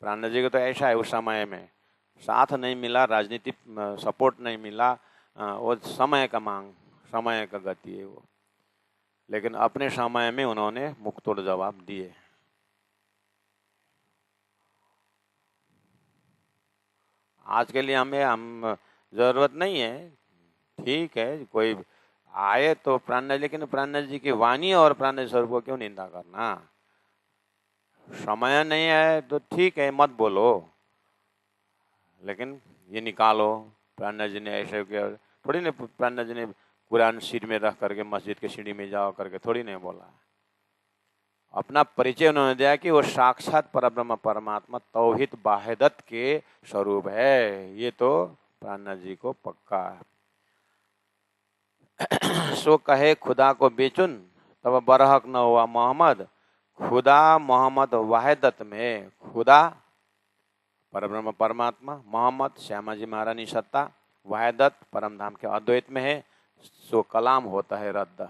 प्राणनाथ जी को तो ऐसा है, उस समय में साथ नहीं मिला, राजनीतिक सपोर्ट नहीं मिला, वो समय का मांग, समय का गति है वो, लेकिन अपने समय में उन्होंने मुंहतोड़ जवाब दिए। आज के लिए हम जरूरत नहीं है, ठीक है, कोई आए तो प्राणनाथ, लेकिन प्राणनाथ जी की वाणी और प्राणनाथ स्वरूप को क्यों निंदा करना। समय नहीं है तो ठीक है, मत बोलो, लेकिन ये निकालो। प्राणनाथ जी ने ऐसे किया थोड़ी नहीं, प्राणनाथ जी ने कुरान सिर में रख करके मस्जिद के सीढ़ी में जाओ करके थोड़ी नहीं बोला। अपना परिचय उन्होंने दिया कि वो साक्षात परब्रह्म परमात्मा तौहीद वाहिदत के स्वरूप है, ये तो प्राणनाथ जी को पक्का है। सो कहे खुदा को बेचुन तब बरहक न हुआ मोहम्मद, खुदा मोहम्मद वाहिदत में, खुदा परब्रह्म परमात्मा, मोहम्मद श्यामा जी महारानी सत्ता, वाहिदत परम धाम के अद्वैत में है, सो कलाम होता है रद्द,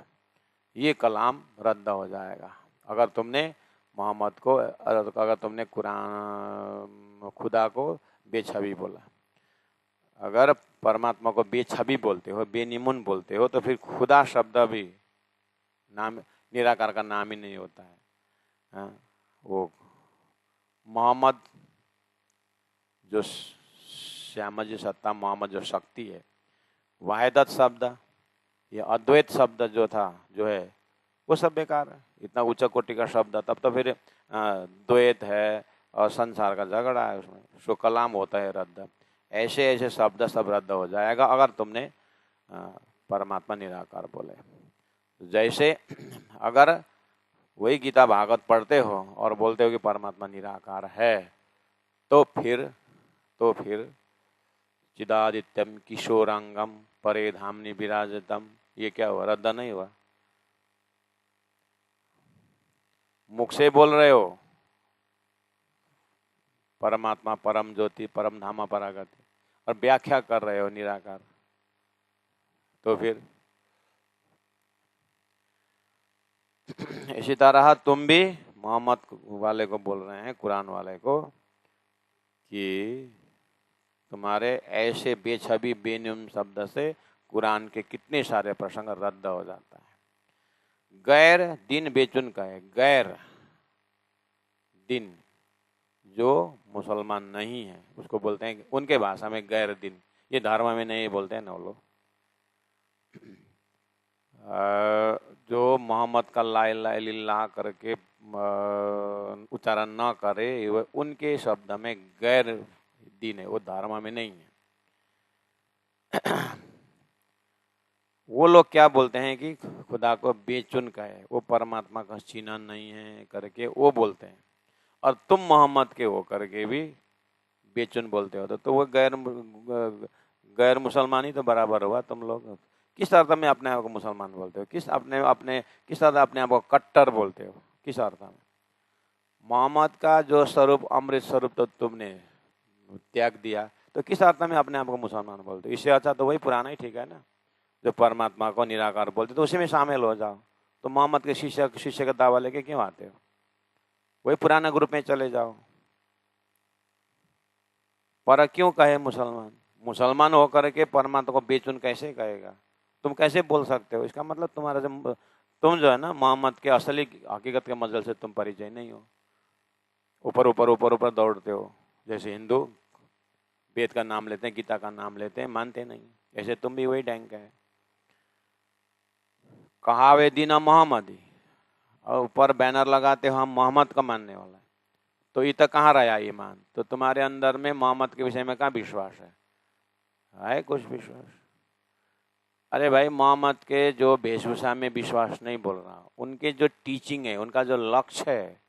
ये कलाम रद्द हो जाएगा अगर तुमने मोहम्मद को, अगर तुमने कुरान खुदा को बेछबी बोला। अगर परमात्मा को बेछबी बोलते हो, बेनिमुन बोलते हो, तो फिर खुदा शब्द भी नाम, निराकार का नाम ही नहीं होता है। हाँ? वो मोहम्मद जो श्यामा जी सत्ता, मोहम्मद जो शक्ति है, वाहिदत शब्द, ये अद्वैत शब्द जो था, जो है, वो सब बेकार है। इतना ऊंचा कोटि का शब्द, तब तो फिर द्वैत है और संसार का झगड़ा है उसमें, सो कलाम होता है रद्द। ऐसे ऐसे शब्द सब रद्द हो जाएगा अगर तुमने परमात्मा निराकार बोले। जैसे अगर वही गीता भागवत पढ़ते हो और बोलते हो कि परमात्मा निराकार है, तो फिर चिदादित्यम किशोरांगम परे धामनि विराजतम, ये क्या हुआ, रद्द नहीं हुआ। मुख से बोल रहे हो परमात्मा परम ज्योति परम धामा परागति, और व्याख्या कर रहे हो निराकार, तो फिर इसी तरह तुम भी मोहम्मद वाले को बोल रहे हैं, कुरान वाले को, कि तुम्हारे ऐसे बेछबी बेनियम शब्द से कुरान के कितने सारे प्रसंग रद्द हो जाता है। गैर दिन बेचुन का है, गैर दिन जो मुसलमान नहीं है उसको बोलते हैं, उनके भाषा में गैर दिन, ये धर्म में नहीं बोलते हैं ना वो लोग। जो मोहम्मद का ला इलाहा इल्लल्लाह करके उच्चारण न करे, उनके शब्द में गैर दिन है, वो धर्म में नहीं है। वो लोग क्या बोलते हैं कि खुदा को बेचुन का है, वो परमात्मा का चिन्ह नहीं है करके वो बोलते हैं, और तुम मोहम्मद के हो करके भी बेचुन बोलते हो, तो वो गैर मुसलमान ही तो बराबर हुआ तुम लोग। किस अर्थ में अपने आप को मुसलमान बोलते हो, किस अर्थ अपने आप को कट्टर बोलते हो, किस अर्थ में। मोहम्मद का जो स्वरूप अमृत स्वरूप तो तुमने त्याग दिया, तो किस अर्थ में अपने आप को मुसलमान बोलते हो। इससे अच्छा तो वही पुराना ही ठीक है ना, जो परमात्मा को निराकार बोलते, तो उसी में शामिल हो जाओ। तो मोहम्मद के शिष्य का दावा लेके क्यों आते हो, वही पुराना ग्रुप में चले जाओ। पर क्यों कहे मुसलमान, मुसलमान होकर के परमात्मा को बेचुन कैसे कहेगा, तुम कैसे बोल सकते हो। इसका मतलब तुम्हारा तुम जो है ना, मोहम्मद के असली हकीकत के मजल से तुम परिचय नहीं हो, ऊपर ऊपर ऊपर ऊपर दौड़ते हो। जैसे हिंदू वेद का नाम लेते हैं, गीता का नाम लेते हैं, मानते नहीं, ऐसे तुम भी वही डैंक है। कहावे दीना मोहम्मदी, और ऊपर बैनर लगाते हो हम मोहम्मद का मानने वाला है, तो ये तक कहाँ रहा ईमान, तो तुम्हारे अंदर में मोहम्मद के विषय में कहाँ विश्वास है। है कुछ विश्वास? अरे भाई, मोहम्मद के जो वेशभूषा में विश्वास नहीं बोल रहा, उनके जो टीचिंग है, उनका जो लक्ष्य है,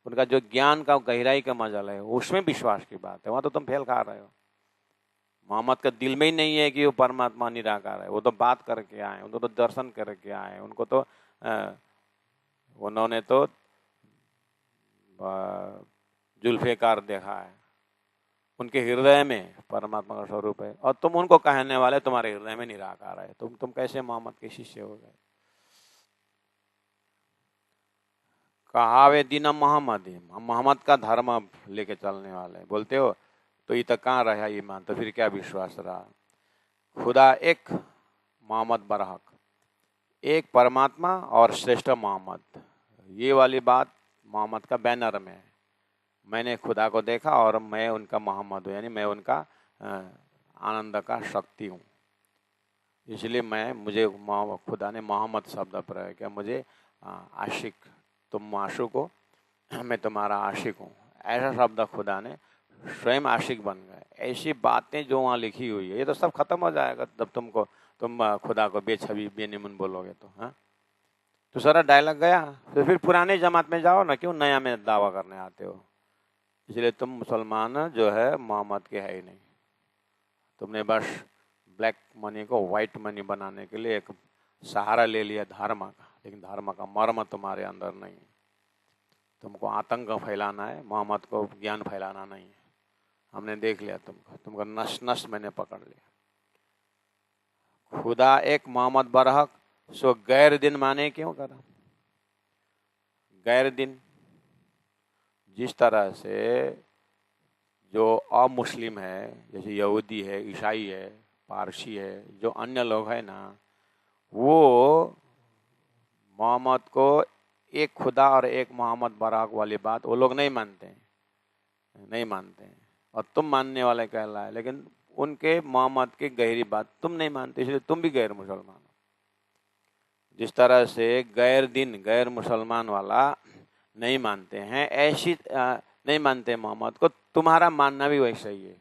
उनका जो ज्ञान का गहराई का मजल है, उसमें विश्वास की बात है। वहां तो तुम फेल खा रहे हो। मोहम्मद का दिल में ही नहीं है कि वो परमात्मा निराकार है। वो तो बात करके आए, उनको तो दर्शन करके आए, उनको तो उन्होंने तो जुल्फिकार देखा है। उनके हृदय में परमात्मा का स्वरूप है, और तुम उनको कहने वाले तुम्हारे हृदय में निराकार है। तुम कैसे मोहम्मद के शिष्य हो गए? कहावे दीन मोहम्मद, हम मोहम्मद का धर्म लेके चलने वाले बोलते हो, तो ये तो कहाँ रहा ईमान? तो फिर क्या विश्वास रहा? खुदा एक, मोहम्मद बरहक, एक परमात्मा और श्रेष्ठ मोहम्मद, ये वाली बात मोहम्मद का बैनर में है। मैंने खुदा को देखा और मैं उनका मोहम्मद हूँ, यानी मैं उनका आनंद का शक्ति हूँ। इसलिए मुझे खुदा ने मोहम्मद शब्द प्रयोग किया। मुझे आशिक, तुम माशूक हो, मैं तुम्हारा आशिक हूँ, ऐसा शब्द खुदा ने स्वयं आशिक बन गए। ऐसी बातें जो वहाँ लिखी हुई है, ये तो सब खत्म हो जाएगा जब तुम खुदा को बेछबी बेनिमुन बोलोगे तो। हाँ, तो सारा डायलॉग गया। तो फिर पुराने जमात में जाओ ना, क्यों नया में दावा करने आते हो? इसलिए तुम मुसलमान जो है मोहम्मद के है ही नहीं। तुमने बस ब्लैक मनी को व्हाइट मनी बनाने के लिए एक सहारा ले लिया धर्म का, लेकिन धर्म का मर्म तुम्हारे अंदर नहीं है। तुमको आतंक फैलाना है, मोहम्मद को ज्ञान फैलाना नहीं है। हमने देख लिया तुमको नस नस मैंने पकड़ लिया। खुदा एक, मोहम्मद बरहक, सो गैर दिन माने क्यों करा? गैर दिन, जिस तरह से जो अमुस्लिम है, जैसे यहूदी है, ईसाई है, पारसी है, जो अन्य लोग हैं ना, वो मोहम्मद को एक खुदा और एक मोहम्मद बराक वाली बात वो लोग नहीं मानते हैं, नहीं मानते हैं। और तुम मानने वाले कहला है, लेकिन उनके मोहम्मद की गहरी बात तुम नहीं मानते, इसलिए तुम भी गैर मुसलमान हो। जिस तरह से गैर दिन, गैर मुसलमान वाला नहीं मानते हैं, ऐसी नहीं मानते मोहम्मद को, तुम्हारा मानना भी वैसा ही है।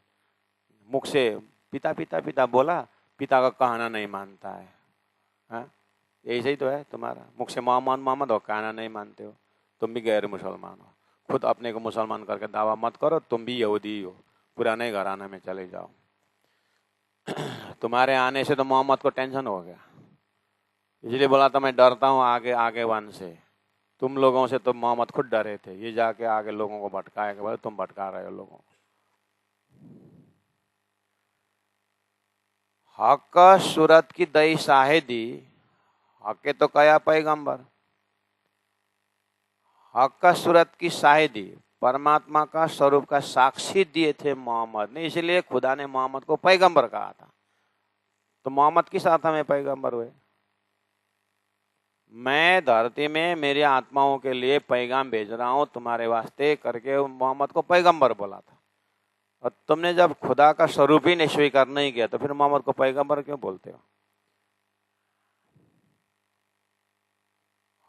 मुख से पिता पिता पिता बोला, पिता का कहना नहीं मानता है। हाँ, ऐसे ही तो है तुम्हारा। मुख से मोहम्मद मोहम्मद हो, कहना नहीं मानते हो, तुम भी गैर मुसलमान हो। खुद अपने को मुसलमान करके दावा मत करो, तुम भी यहूदी हो, पुराने घराने में चले जाओ। तुम्हारे आने से तो मोहम्मद को टेंशन हो गया, इसलिए बोला था मैं डरता हूँ आगे आगे वन से। तुम लोगों से तो मोहम्मद खुद डरे थे, ये जाके आगे लोगों को भटकाएगा। बोले तुम भटका रहे हो लोगों को। हक सूरत की दई शाहिदी, हक तो कया पैगंबर, हक का सूरत की शाहिदी, परमात्मा का स्वरूप का साक्षी दिए थे मोहम्मद ने, इसलिए खुदा ने मोहम्मद को पैगंबर कहा था। तो मोहम्मद किस आत्मा में पैगंबर हुए? मैं धरती में मेरी आत्माओं के लिए पैगाम भेज रहा हूं तुम्हारे वास्ते करके मोहम्मद को पैगंबर बोला था। और तुमने जब खुदा का स्वरूप ही नहीं स्वीकार नहीं किया, तो फिर मोहम्मद को पैगंबर क्यों बोलते हो?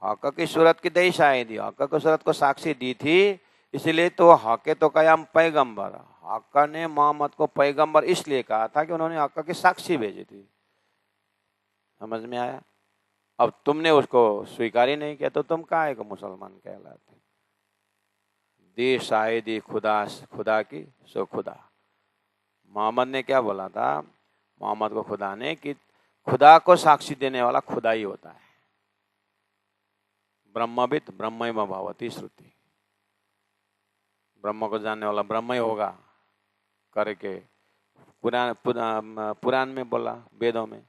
हक की सूरत की दई शाहिदी, हक की सूरत को साक्षी दी थी, इसलिए तो हक तो कयाम पैगंबर। हक ने मोहम्मद को पैगंबर इसलिए कहा था कि उन्होंने हक की साक्षी भेजी थी। समझ में आया? अब तुमने उसको स्वीकार ही नहीं किया, तो तुम काहे को मुसलमान कहलाते? दे शाहिदी खुदा खुदा की सो खुदा। मोहम्मद ने क्या बोला था? मोहम्मद को खुदा ने कि खुदा को साक्षी देने वाला खुदा ही होता है। ब्रह्मविद ब्रह्म भवती श्रुति, ब्रह्म को जानने वाला ब्रह्म ही होगा करके पुराण में बोला, वेदों में।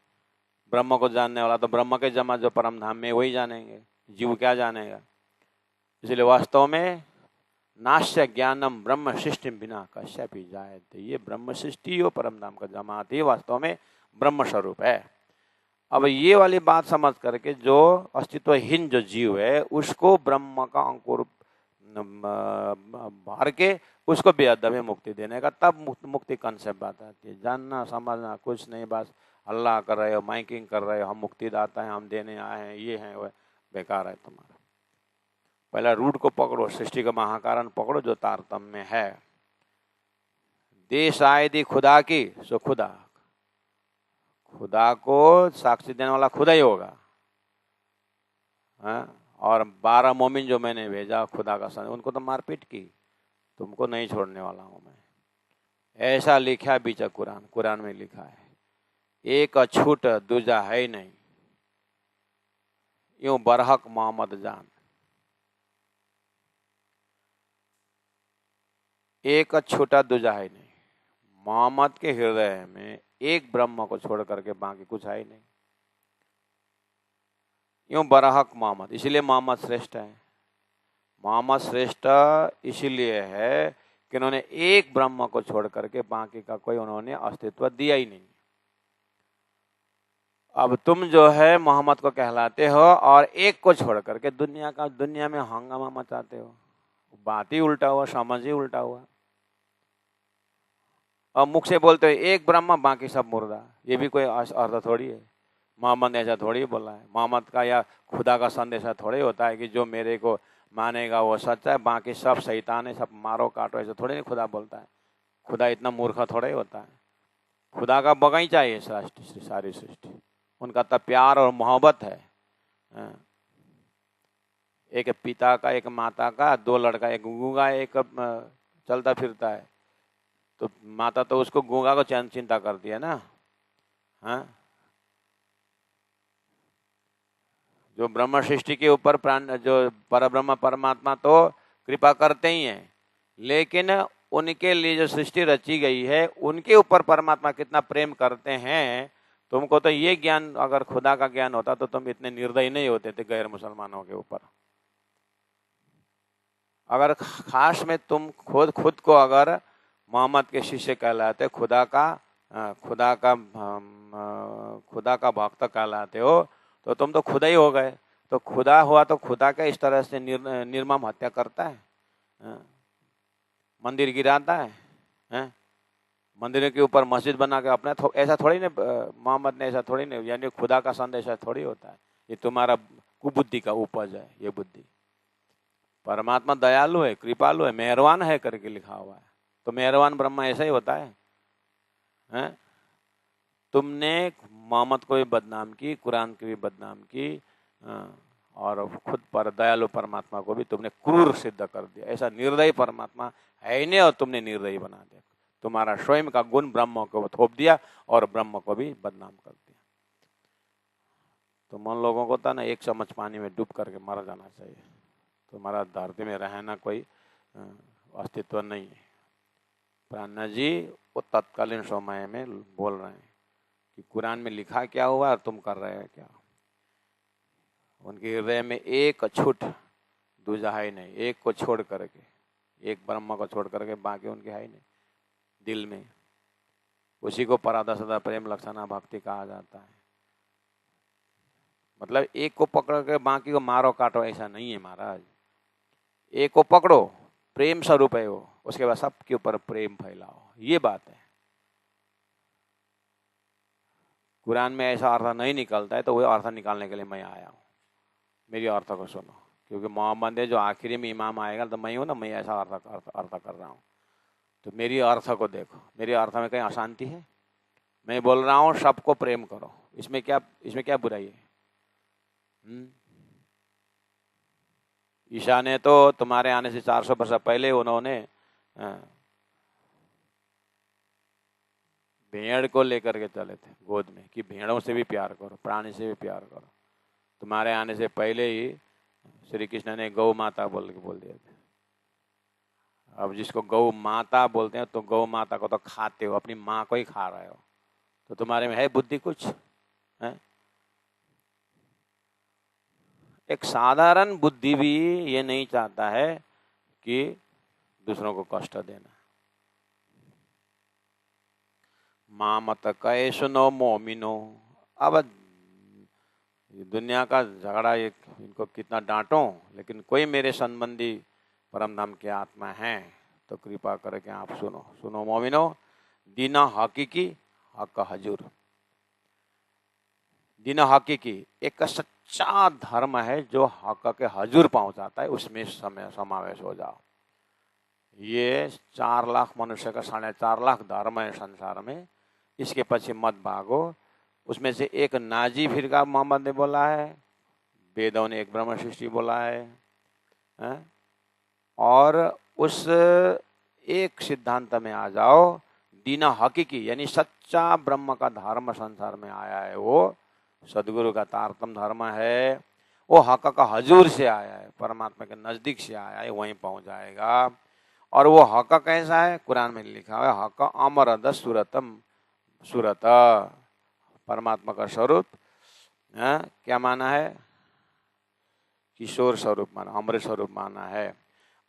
ब्रह्म को जानने वाला तो ब्रह्म के जमा जो परम धाम में वही जानेंगे, जीव क्या जानेगा? इसलिए वास्तव में नाश्य ज्ञानम ब्रह्म सृष्टि बिना कश्यपि जायते, ये ब्रह्म सृष्टि हो परम धाम का जमात ही वास्तव में ब्रह्म स्वरूप है। अब ये वाली बात समझ करके जो अस्तित्वहीन जो जीव है, उसको ब्रह्म का अंकुर भर के उसको बेअदब में मुक्ति देने का, तब मुक्ति कंसेप्ट बात आती है। जानना समझना कुछ नहीं, बस अल्लाह कर रहे हो, माइकिंग कर रहे हो, हम मुक्तिदाता हैं, हम देने आए हैं, ये हैं, वो बेकार है तुम्हारा। पहला रूट को पकड़ो, सृष्टि का महाकारण पकड़ो जो तारतम्य है। देश आए दी खुदा की सो खुदा, खुदा को साक्षी देने वाला खुदा ही होगा। हाँ? और 12 मोमिन जो मैंने भेजा खुदा का संदेश, उनको तो मारपीट की, तुमको नहीं छोड़ने वाला हूं मैं। ऐसा लिखा बीच कुरान, कुरान में लिखा है, एक अछूत दूजा है ही नहीं, यूं बरहक मोहम्मद जान। एक अछूता दूजा है ही नहीं, मोहम्मद के हृदय में एक ब्रह्म को छोड़ करके बाकी कुछ है ही नहीं। यूं बरहक मोहम्मद, इसीलिए मोहम्मद श्रेष्ठ है। मोहम्मद श्रेष्ठ इसीलिए है कि उन्होंने एक ब्रह्म को छोड़ करके बाकी का कोई उन्होंने अस्तित्व दिया ही नहीं। अब तुम जो है मोहम्मद को कहलाते हो और एक को छोड़ करके दुनिया में हंगामा मचाते हो। बात ही उल्टा हुआ, समझ ही उल्टा हुआ। और मुख से बोलते हो एक ब्रह्म बाकी सब मुर्दा, ये भी कोई अर्थ थोड़ी है। मोहम्मद ने ऐसा थोड़ी बोला है। मोहम्मद का या खुदा का संदेश थोड़ी होता है कि जो मेरे को मानेगा वो सच्चा है, बाकी सब शैतान है, सब मारो काटो, ऐसा थोड़ी नहीं खुदा बोलता है। खुदा इतना मूर्ख थोड़ा ही होता है। खुदा का बगीचा है सारी सृष्टि, उनका तब प्यार और मोहब्बत है। एक पिता का, एक माता का, 2 लड़का, एक गूंगा, एक चलता फिरता है, तो माता तो उसको गूंगा को चिंता करती है ना। हाँ, जो ब्रह्म सृष्टि के ऊपर प्राण, जो परब्रह्म परमात्मा तो कृपा करते ही हैं, लेकिन उनके लिए जो सृष्टि रची गई है उनके ऊपर परमात्मा कितना प्रेम करते हैं। तुमको तो ये ज्ञान, अगर खुदा का ज्ञान होता तो तुम इतने निर्दयी नहीं होते थे गैर मुसलमानों के ऊपर। अगर खास में तुम खुद को अगर मोहम्मद के शिष्य कहलाते, खुदा का भक्त कहलाते हो, तो तुम तो खुदा ही हो गए। तो खुदा हुआ तो खुदा का इस तरह से निर्मम हत्या करता है, मंदिर गिराता है, मंदिर के ऊपर मस्जिद बना के अपना ऐसा थोड़ी नहीं, मोहम्मद ने ऐसा थोड़ी नहीं, यानी खुदा का संदेश थोड़ी होता है। ये तुम्हारा कुबुद्धि का उपज है, ये बुद्धि। परमात्मा दयालु है, कृपालु है, मेहरबान है करके लिखा हुआ है। तो मेहरबान ब्रह्मा ऐसा ही होता है, हैं? तुमने मोहम्मद को भी बदनाम की, कुरान की भी बदनाम की, और खुद पर दयालु परमात्मा को भी तुमने क्रूर सिद्ध कर दिया। ऐसा निर्दयी परमात्मा है ही नहीं, और तुमने निर्दयी बना दिया। तुम्हारा स्वयं का गुण ब्रह्म को थोप दिया और ब्रह्म को भी बदनाम कर दिया। तो मन लोगों को था ना, एक चम्मच पानी में डूब करके मर जाना चाहिए। तुम्हारा धरती में रहना कोई अस्तित्व नहीं है। प्राणा जी वो तत्कालीन समय में बोल रहे हैं कि कुरान में लिखा क्या हुआ और तुम कर रहे हो क्या। उनके हृदय में एक अछूत दूजा है नहीं, एक को छोड़ करके, एक ब्रह्म को छोड़ करके बाकी उनके है ही नहीं दिल में। उसी को पराधा सदा प्रेम लक्षणा भक्ति कहा जाता है। मतलब एक को पकड़ के बाकी को मारो काटो ऐसा नहीं है महाराज। एक को पकड़ो, प्रेम स्वरूप है वो, उसके बाद सबके ऊपर प्रेम फैलाओ, ये बात है। कुरान में ऐसा अर्थ नहीं निकलता है, तो वो अर्थ निकालने के लिए मैं आया हूँ। मेरी अर्थ को सुनो, क्योंकि मोहम्मद है जो आखिरी में इमाम आएगा तो मैं हूँ ना, मैं ऐसा अर्थ कर रहा हूँ। तो मेरी अर्थ को देखो, मेरी अर्थ में कहीं अशांति है? मैं बोल रहा हूँ सबको प्रेम करो, इसमें क्या बुराई है? ईशा ने तो तुम्हारे आने से 400 वर्ष पहले उन्होंने भेड़ को लेकर के चले थे गोद में कि भेड़ों से भी प्यार करो, प्राणी से भी प्यार करो। तुम्हारे आने से पहले ही श्री कृष्ण ने गौ माता बोल दिया था। अब जिसको गौ माता बोलते हैं, तो गौ माता को तो खाते हो, अपनी माँ को ही खा रहे हो। तो तुम्हारे में है बुद्धि कुछ है? एक साधारण बुद्धि भी ये नहीं चाहता है कि दूसरों को कष्ट देना। माँ मत कहे सुनो मोमिनो। अब दुनिया का झगड़ा, ये इनको कितना डांटो, लेकिन कोई मेरे संबंधी परम धाम के आत्मा हैं तो कृपा करके आप सुनो मोमिनो। दीना हकीकी हक हजूर। दीना हकीकी एक सच्चा धर्म है जो हक के हजूर पहुंचाता है, उसमें समावेश हो जाओ। ये 4 लाख मनुष्य का 4.5 लाख धर्म है संसार में, इसके पीछे मत भागो। उसमें से एक नाजी फिरका मोहम्मद ने बोला है, वेदों ने एक ब्रह्म सृष्टि बोला है, हैं? और उस एक सिद्धांत में आ जाओ, दीना हकीकी यानी सच्चा ब्रह्म का धर्म संसार में आया है, वो सदगुरु का तारतम धर्म है, वो हक का हजूर से आया है, परमात्मा के नजदीक से आया है, वहीं पहुंच जाएगा। और वो हक कैसा है, कुरान में लिखा हुआ है, हक अमरद सूरतम सूरत, परमात्मा का स्वरूप क्या माना है, किशोर स्वरूप माना, अमृत स्वरूप माना है।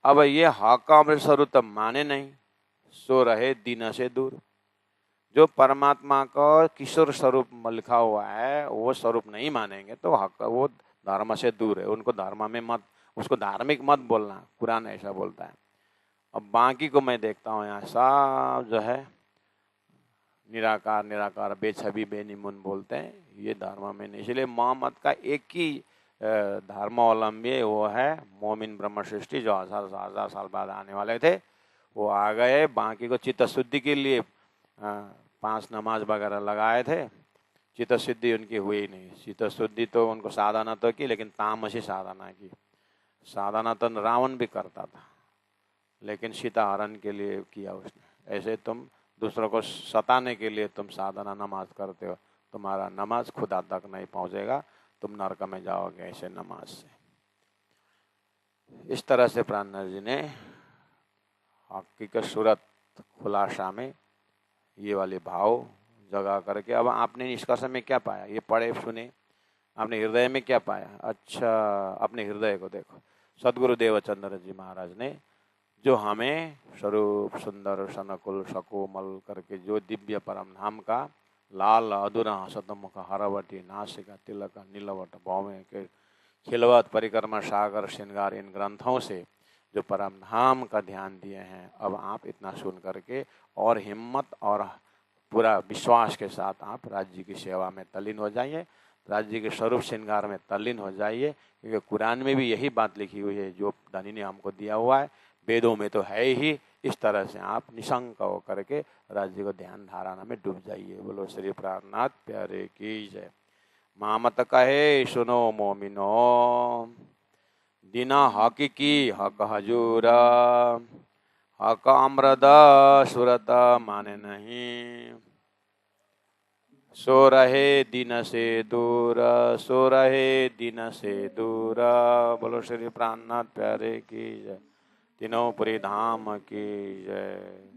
अब ये हक अमृत स्वरूप तो माने नहीं, सो रहे दीन से दूर। जो परमात्मा का किशोर स्वरूप लिखा हुआ है वो स्वरूप नहीं मानेंगे तो हक वो धर्म से दूर है, उनको धर्म में मत, उसको धार्मिक मत बोलना, कुरान ऐसा बोलता है। अब बाकी को मैं देखता हूँ यहाँ सब जो है निराकार निराकार बेछबी बेनिमुन बोलते हैं, ये धर्म में नहीं। इसलिए मोहम्मद का एक ही धर्मावलंबी वो है मोमिन ब्रह्म सृष्टि, जो हजार साल बाद आने वाले थे वो आ गए। बाकी को चित्त शुद्धि के लिए 5 नमाज वगैरह लगाए थे, चित्त शुद्धि उनकी हुई नहीं। चित्त शुद्धि तो उनको साधना तो की, लेकिन तामसी साधना की। साधना तो रावण भी करता था, लेकिन सीता हरण के लिए किया उसने। ऐसे तुम दूसरों को सताने के लिए तुम साधना नमाज करते हो, तुम्हारा नमाज खुदा तक नहीं पहुंचेगा, तुम नरक में जाओगे ऐसे नमाज से। इस तरह से प्राणनाथ जी ने हकीकत सूरत खुलासा में ये वाले भाव जगा करके, अब आपने निष्कर्ष में क्या पाया, ये पढ़े सुने, आपने हृदय में क्या पाया? अच्छा, अपने हृदय को देखो। सदगुरु देवचंद्र जी महाराज ने जो हमें स्वरूप सुंदर सनकुल सकोमल करके जो दिव्य परम धाम का लाल अधूरा हसतमुख हरवटी नासिका तिलक नीलवट भौमे के खिलवत परिक्रमा सागर श्रृंगार, इन ग्रंथों से जो परम धाम का ध्यान दिए हैं, अब आप इतना सुन करके और हिम्मत और पूरा विश्वास के साथ आप राज्य की सेवा में तल्लीन हो जाइए, राज्य के स्वरूप श्रृंगार में तल्लीन हो जाइए। क्योंकि कुरान में भी यही बात लिखी हुई है जो धनी ने हमको दिया हुआ है, वेदों में तो है ही। इस तरह से आप निशंक होकर के राज्य को ध्यान धारणा में डूब जाइए। बोलो श्री प्राणनाथ प्यारे की जय। मामत कहे सुनो मोमिनो, दीना हकीकी हक हजूर, हक अमृत सूरत माने नहीं। सो रहे दिन से दूर, सो रहे दिन से दूर। बोलो श्री प्राणनाथ प्यारे की जय। तीनों पुरी धाम की जय।